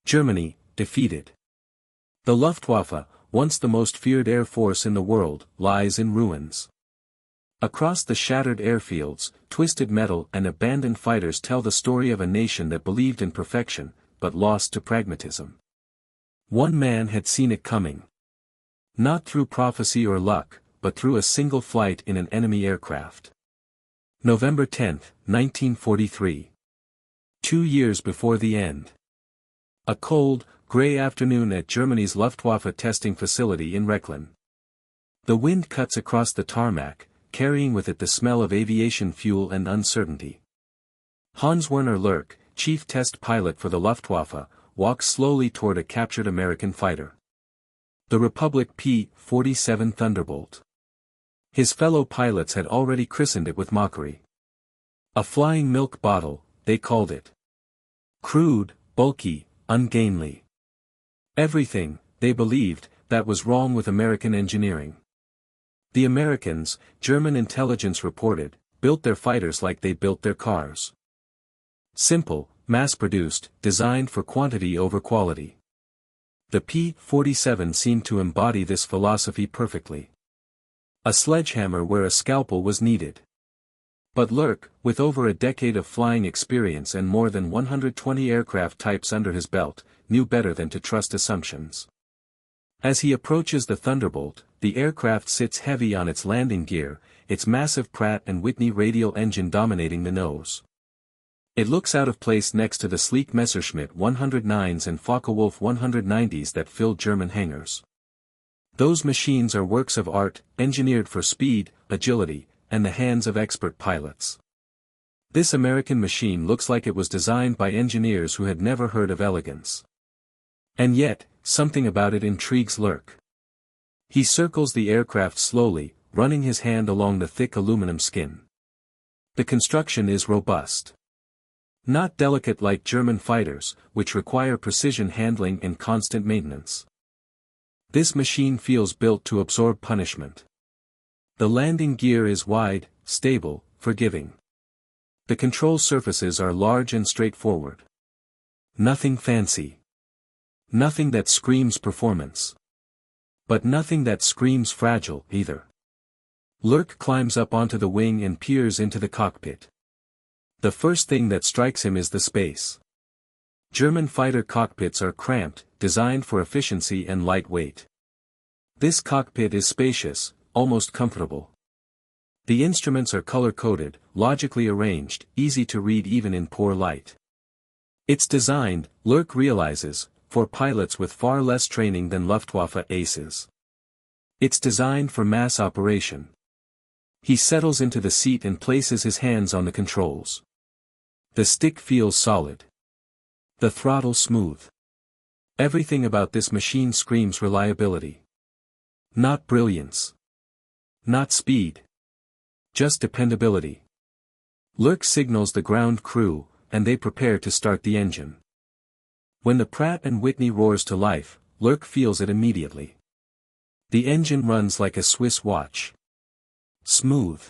Germany, defeated. The Luftwaffe, once the most feared air force in the world, lies in ruins. Across the shattered airfields, twisted metal and abandoned fighters tell the story of a nation that believed in perfection, but lost to pragmatism. One man had seen it coming. Not through prophecy or luck, but through a single flight in an enemy aircraft. November 10, 1943. 2 years before the end. A cold, gray afternoon at Germany's Luftwaffe testing facility in Rechlin. The wind cuts across the tarmac, carrying with it the smell of aviation fuel and uncertainty. Hans-Werner Lerche, chief test pilot for the Luftwaffe, walks slowly toward a captured American fighter. The Republic P-47 Thunderbolt. His fellow pilots had already christened it with mockery. A flying milk bottle, they called it. Crude, bulky, ungainly. Everything, they believed, that was wrong with American engineering. The Americans, German intelligence reported, built their fighters like they built their cars. Simple, mass-produced, designed for quantity over quality. The P-47 seemed to embody this philosophy perfectly. A sledgehammer where a scalpel was needed. But Lerche, with over a decade of flying experience and more than 120 aircraft types under his belt, knew better than to trust assumptions. As he approaches the Thunderbolt, the aircraft sits heavy on its landing gear, its massive Pratt & Whitney radial engine dominating the nose. It looks out of place next to the sleek Messerschmitt 109s and Focke-Wulf 190s that fill German hangars. Those machines are works of art, engineered for speed, agility, and the hands of expert pilots. This American machine looks like it was designed by engineers who had never heard of elegance. And yet, something about it intrigues Lerche. He circles the aircraft slowly, running his hand along the thick aluminum skin. The construction is robust. Not delicate like German fighters, which require precision handling and constant maintenance. This machine feels built to absorb punishment. The landing gear is wide, stable, forgiving. The control surfaces are large and straightforward. Nothing fancy. Nothing that screams performance. But nothing that screams fragile, either. Lerche climbs up onto the wing and peers into the cockpit. The first thing that strikes him is the space. German fighter cockpits are cramped, designed for efficiency and lightweight. This cockpit is spacious, almost comfortable. The instruments are color-coded, logically arranged, easy to read even in poor light. It's designed, Lerche realizes, for pilots with far less training than Luftwaffe aces. It's designed for mass operation. He settles into the seat and places his hands on the controls. The stick feels solid. The throttle smooth. Everything about this machine screams reliability. Not brilliance. Not speed. Just dependability. Lerche signals the ground crew, and they prepare to start the engine. When the Pratt & Whitney roars to life, Lerche feels it immediately. The engine runs like a Swiss watch. Smooth.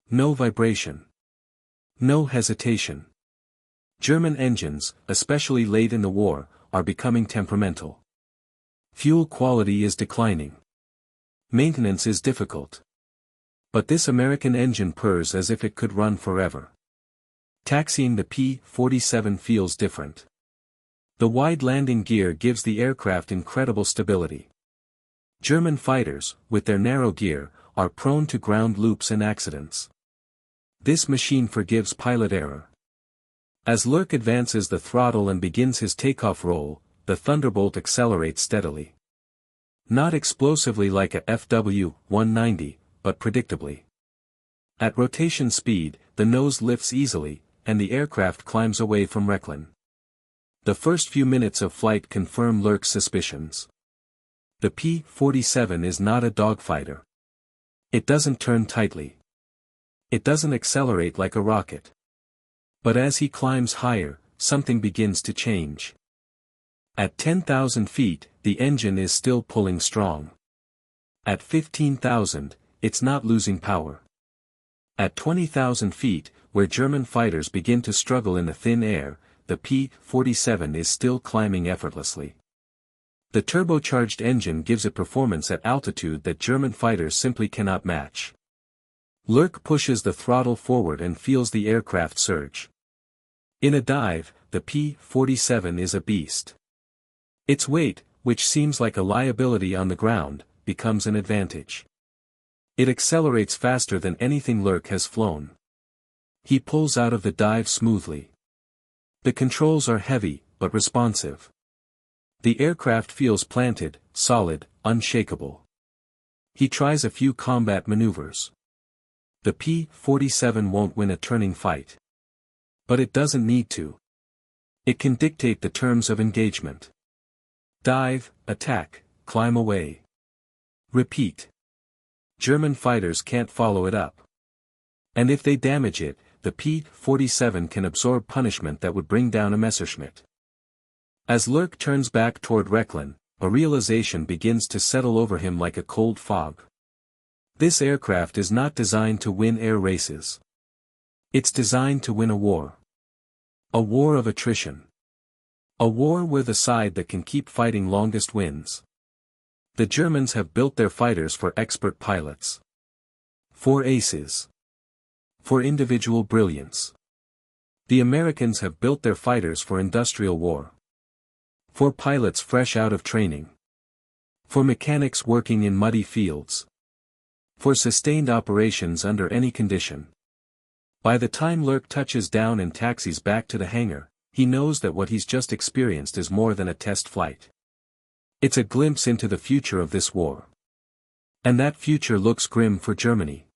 No vibration. No hesitation. German engines, especially late in the war, are becoming temperamental. Fuel quality is declining. Maintenance is difficult. But this American engine purrs as if it could run forever. Taxiing the P-47 feels different. The wide landing gear gives the aircraft incredible stability. German fighters, with their narrow gear, are prone to ground loops and accidents. This machine forgives pilot error. As Lerche advances the throttle and begins his takeoff roll, the Thunderbolt accelerates steadily. Not explosively like a FW-190, but predictably. At rotation speed, the nose lifts easily, and the aircraft climbs away from Rechlin. The first few minutes of flight confirm Lerche's suspicions. The P-47 is not a dogfighter. It doesn't turn tightly. It doesn't accelerate like a rocket. But as he climbs higher, something begins to change. At 10,000 feet, the engine is still pulling strong. At 15,000, it's not losing power. At 20,000 feet, where German fighters begin to struggle in the thin air, the P-47 is still climbing effortlessly. The turbocharged engine gives it performance at altitude that German fighters simply cannot match. Lerche pushes the throttle forward and feels the aircraft surge. In a dive, the P-47 is a beast. Its weight, which seems like a liability on the ground, becomes an advantage. It accelerates faster than anything Lerche has flown. He pulls out of the dive smoothly. The controls are heavy, but responsive. The aircraft feels planted, solid, unshakable. He tries a few combat maneuvers. The P-47 won't win a turning fight. But it doesn't need to. It can dictate the terms of engagement. Dive, attack, climb away. Repeat. German fighters can't follow it up. And if they damage it, the P-47 can absorb punishment that would bring down a Messerschmitt. As Lerche turns back toward Rechlin, a realization begins to settle over him like a cold fog. This aircraft is not designed to win air races. It's designed to win a war. A war of attrition. A war where the side that can keep fighting longest wins. The Germans have built their fighters for expert pilots. For aces. For individual brilliance. The Americans have built their fighters for industrial war. For pilots fresh out of training. For mechanics working in muddy fields. For sustained operations under any condition. By the time Lerche touches down and taxis back to the hangar, he knows that what he's just experienced is more than a test flight. It's a glimpse into the future of this war. And that future looks grim for Germany.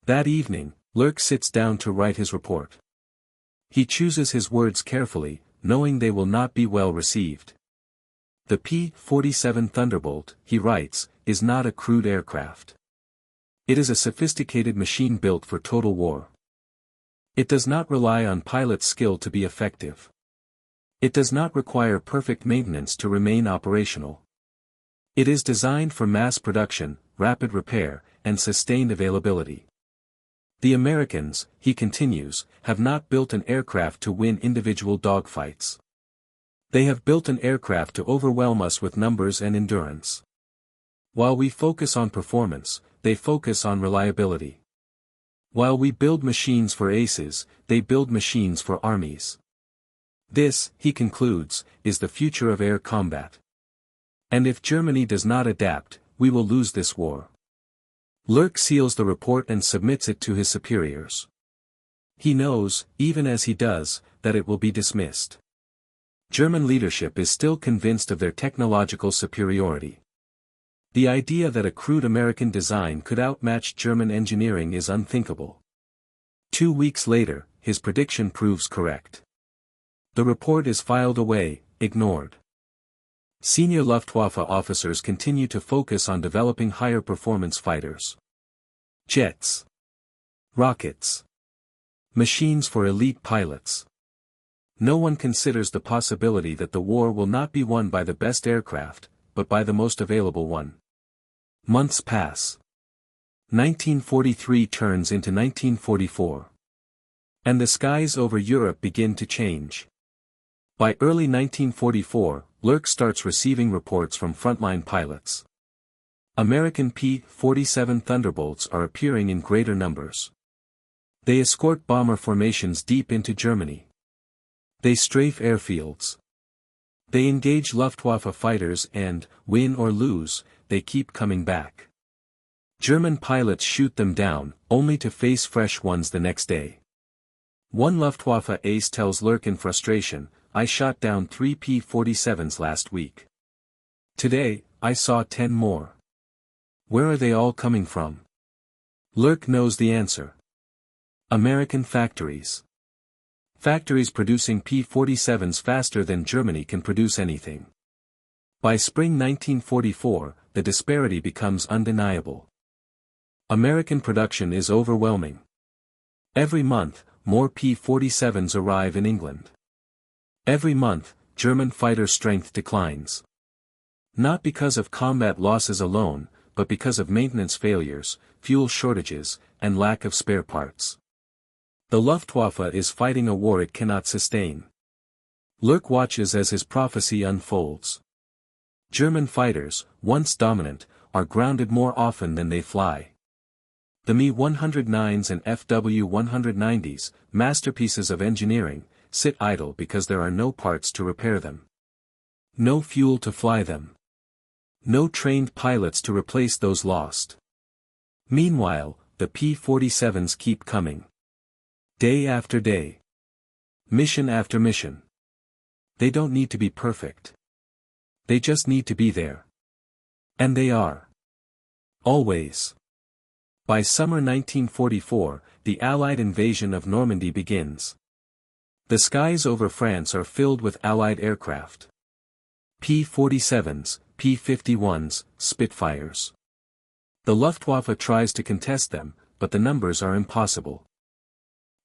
That evening, Lerche sits down to write his report. He chooses his words carefully, knowing they will not be well received. The P-47 Thunderbolt, he writes, is not a crude aircraft. It is a sophisticated machine built for total war. It does not rely on pilot skill to be effective. It does not require perfect maintenance to remain operational. It is designed for mass production, rapid repair, and sustained availability. The Americans, he continues, have not built an aircraft to win individual dogfights. They have built an aircraft to overwhelm us with numbers and endurance. While we focus on performance, they focus on reliability. While we build machines for aces, they build machines for armies. This, he concludes, is the future of air combat. And if Germany does not adapt, we will lose this war. Lerche seals the report and submits it to his superiors. He knows, even as he does, that it will be dismissed. German leadership is still convinced of their technological superiority. The idea that a crude American design could outmatch German engineering is unthinkable. 2 weeks later, his prediction proves correct. The report is filed away, ignored. Senior Luftwaffe officers continue to focus on developing higher performance fighters. Jets. Rockets. Machines for elite pilots. No one considers the possibility that the war will not be won by the best aircraft, but by the most available one. Months pass. 1943 turns into 1944. And the skies over Europe begin to change. By early 1944, Lerche starts receiving reports from frontline pilots. American P-47 Thunderbolts are appearing in greater numbers. They escort bomber formations deep into Germany. They strafe airfields. They engage Luftwaffe fighters and, win or lose, they keep coming back. German pilots shoot them down, only to face fresh ones the next day. One Luftwaffe ace tells Lerche in frustration, "I shot down 3 P-47s last week. Today, I saw 10 more. Where are they all coming from?" Lerche knows the answer. American factories. Factories producing P-47s faster than Germany can produce anything. By spring 1944, the disparity becomes undeniable. American production is overwhelming. Every month, more P-47s arrive in England. Every month, German fighter strength declines. Not because of combat losses alone, but because of maintenance failures, fuel shortages, and lack of spare parts. The Luftwaffe is fighting a war it cannot sustain. Lerche watches as his prophecy unfolds. German fighters, once dominant, are grounded more often than they fly. The Me-109s and FW-190s, masterpieces of engineering, sit idle because there are no parts to repair them. No fuel to fly them. No trained pilots to replace those lost. Meanwhile, the P-47s keep coming. Day after day. Mission after mission. They don't need to be perfect. They just need to be there. And they are. Always. By summer 1944, the Allied invasion of Normandy begins. The skies over France are filled with Allied aircraft. P-47s, P-51s, Spitfires. The Luftwaffe tries to contest them, but the numbers are impossible.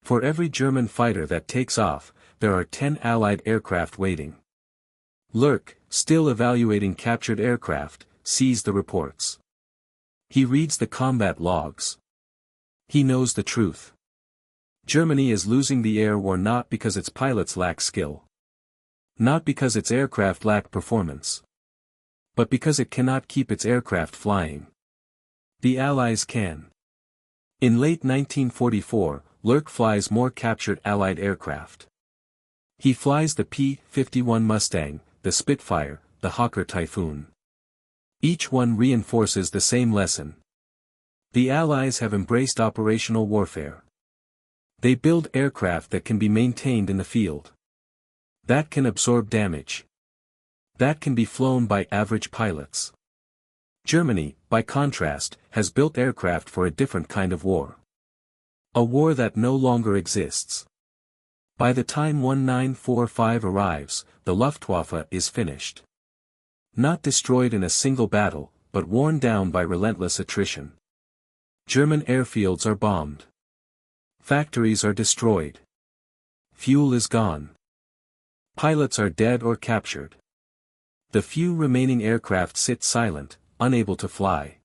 For every German fighter that takes off, there are 10 Allied aircraft waiting. Lerche, still evaluating captured aircraft, sees the reports. He reads the combat logs. He knows the truth. Germany is losing the air war not because its pilots lack skill. Not because its aircraft lack performance. But because it cannot keep its aircraft flying. The Allies can. In late 1944, Lerche flies more captured Allied aircraft. He flies the P-51 Mustang, the Spitfire, the Hawker Typhoon. Each one reinforces the same lesson. The Allies have embraced operational warfare. They build aircraft that can be maintained in the field. That can absorb damage. That can be flown by average pilots. Germany, by contrast, has built aircraft for a different kind of war. A war that no longer exists. By the time 1945 arrives, the Luftwaffe is finished. Not destroyed in a single battle, but worn down by relentless attrition. German airfields are bombed. Factories are destroyed. Fuel is gone. Pilots are dead or captured. The few remaining aircraft sit silent, unable to fly.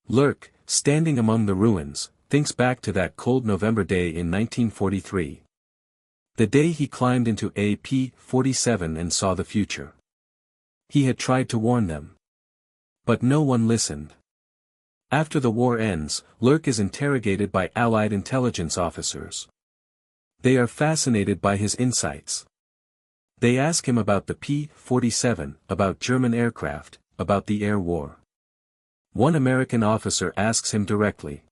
Lerche, standing among the ruins, thinks back to that cold November day in 1943. The day he climbed into a P-47 and saw the future. He had tried to warn them. But no one listened. After the war ends, Lerche is interrogated by Allied intelligence officers. They are fascinated by his insights. They ask him about the P-47, about German aircraft, about the air war. One American officer asks him directly.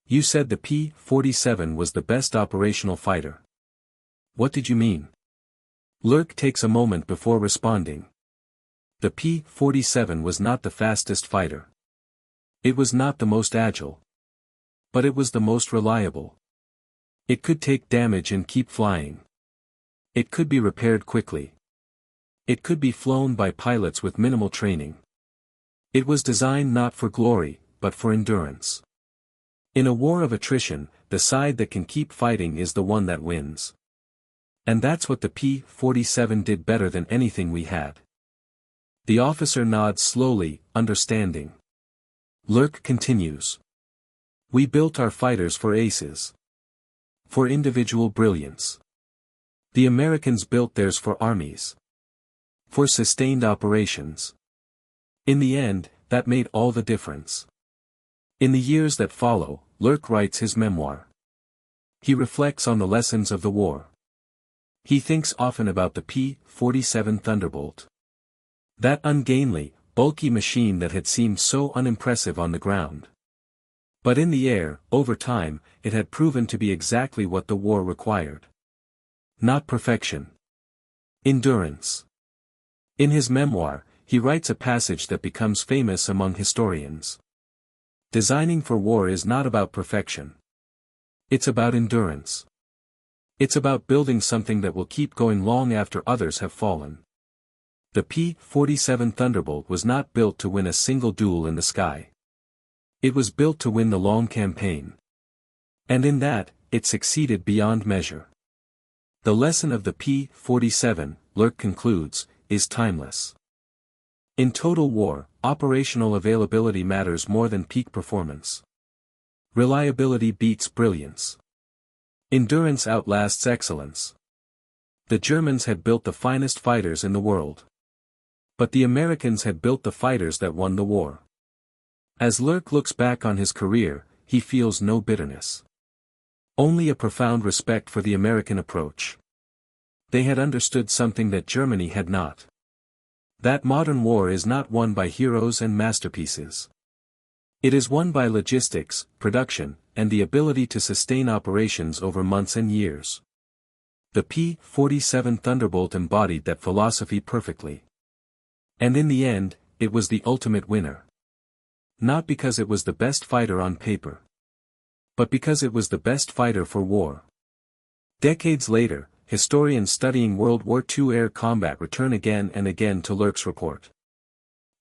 "You said the P-47 was the best operational fighter. What did you mean?" Lerche takes a moment before responding. The P-47 was not the fastest fighter. It was not the most agile. But it was the most reliable. It could take damage and keep flying. It could be repaired quickly. It could be flown by pilots with minimal training. It was designed not for glory, but for endurance. In a war of attrition, the side that can keep fighting is the one that wins. And that's what the P-47 did better than anything we had. The officer nods slowly, understanding. Lerche continues. We built our fighters for aces. For individual brilliance. The Americans built theirs for armies. For sustained operations. In the end, that made all the difference. In the years that follow, Lerche writes his memoir. He reflects on the lessons of the war. He thinks often about the P-47 Thunderbolt. That ungainly, bulky machine that had seemed so unimpressive on the ground. But in the air, over time, it had proven to be exactly what the war required. Not perfection. Endurance. In his memoir, he writes a passage that becomes famous among historians. Designing for war is not about perfection. It's about endurance. It's about building something that will keep going long after others have fallen. The P-47 Thunderbolt was not built to win a single duel in the sky. It was built to win the long campaign. And in that, it succeeded beyond measure. The lesson of the P-47, Lerche concludes, is timeless. In total war, operational availability matters more than peak performance. Reliability beats brilliance. Endurance outlasts excellence. The Germans had built the finest fighters in the world. But the Americans had built the fighters that won the war. As Lerche looks back on his career, he feels no bitterness. Only a profound respect for the American approach. They had understood something that Germany had not. That modern war is not won by heroes and masterpieces. It is won by logistics, production, and the ability to sustain operations over months and years. The P-47 Thunderbolt embodied that philosophy perfectly. And in the end, it was the ultimate winner. Not because it was the best fighter on paper, but because it was the best fighter for war. Decades later, historians studying World War II air combat return again and again to Lerche's report.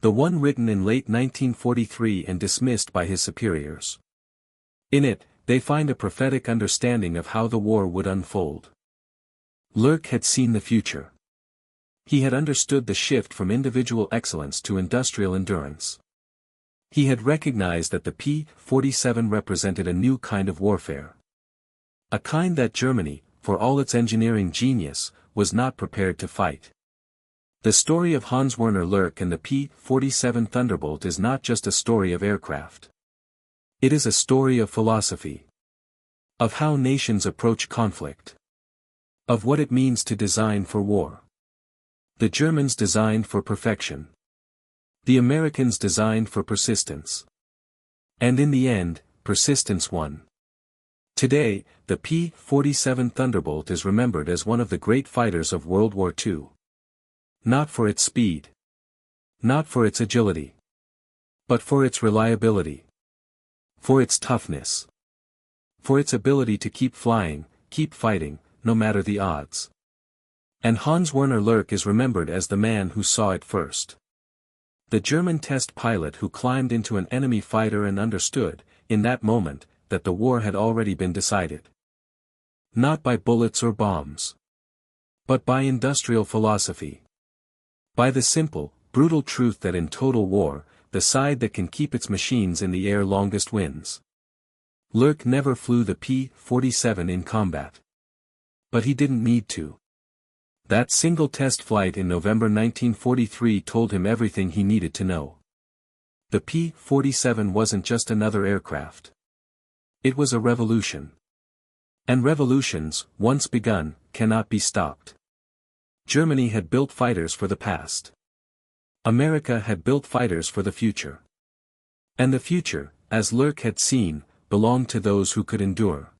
The one written in late 1943 and dismissed by his superiors. In it, they find a prophetic understanding of how the war would unfold. Lerche had seen the future. He had understood the shift from individual excellence to industrial endurance. He had recognized that the P-47 represented a new kind of warfare. A kind that Germany, for all its engineering genius, was not prepared to fight. The story of Hans-Werner Lerche and the P-47 Thunderbolt is not just a story of aircraft. It is a story of philosophy. Of how nations approach conflict. Of what it means to design for war. The Germans designed for perfection. The Americans designed for persistence. And in the end, persistence won. Today, the P-47 Thunderbolt is remembered as one of the great fighters of World War II. Not for its speed. Not for its agility. But for its reliability. For its toughness. For its ability to keep flying, keep fighting, no matter the odds. And Hans-Werner Lerche is remembered as the man who saw it first. The German test pilot who climbed into an enemy fighter and understood, in that moment, that the war had already been decided. Not by bullets or bombs. But by industrial philosophy. By the simple, brutal truth that in total war, the side that can keep its machines in the air longest wins. Lerche never flew the P-47 in combat. But he didn't need to. That single test flight in November 1943 told him everything he needed to know. The P-47 wasn't just another aircraft. It was a revolution. And revolutions, once begun, cannot be stopped. Germany had built fighters for the past. America had built fighters for the future. And the future, as Lerche had seen, belonged to those who could endure.